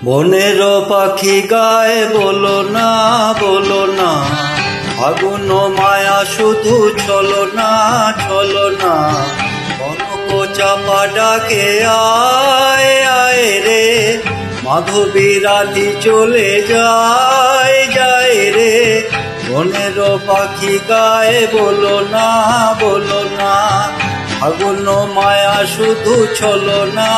বনের পাখি গায়ে বলো না ফাগুন মায়া শুধু চলো না কনক চাপা ডাকে আয় আয় রে মাধবী রাতি চলে যায় রে বনের পাখি গায়ে বলো না ফাগুন মায়া শুধু চলো না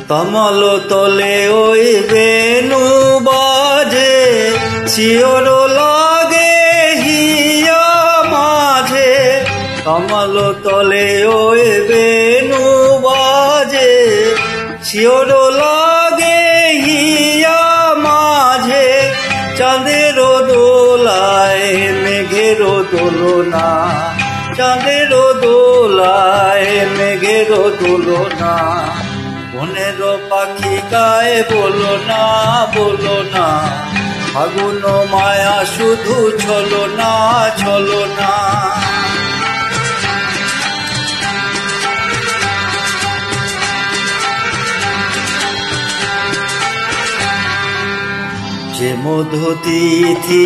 তমাল তলে ওই বেনু বাজে শিওর লাগে হিয়া মাঝে তমাল তলে ওই বেনু বাজে শিওর লাগে হিয়া মাঝে চাঁদের দোলায় মেঘের দোলনা চাঁদের দোলায় মেঘের দোলনা বনের পাখি গায়ে বলো না ফাগুন মায়া শুধু চলো না যে মধু তিথি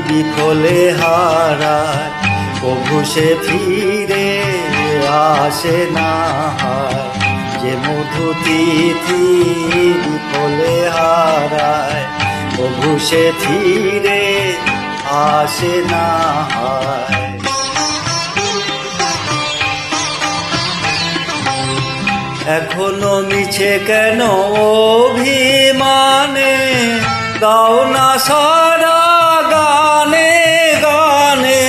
বিফলে হারায় কভু সে ফিরে আসে না যে মধু তিথি বিফলে হারায় কভু সে ফিরে আসে না এখনো মিছে কেন অভিমানে গাও না সারা গানে গানে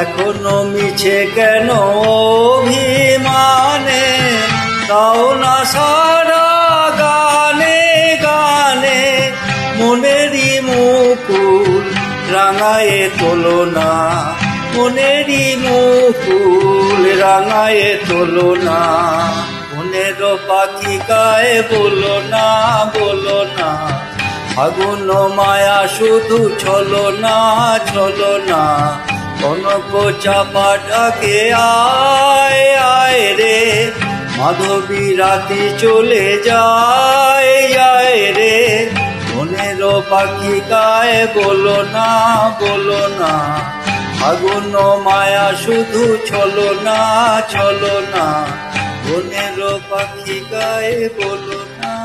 এখনো মিছে কেন অভিমানে গাও না সারা গানে গানে মনেরই মুকুল রাঙায়ে তোলো না মনেরই মুকুল রাঙায়ে তোলো না বনের পাখি গায়ে বলো না ফাগুন মায়া শুধু চলো না কনক চাপা ডাকে আয় রে মাধবী রাতি চলে যায় রে বনের পাখি গায়ে বলো না ফাগুন মায়া শুধু চলো না বনের পাখি গায়ে বলো না।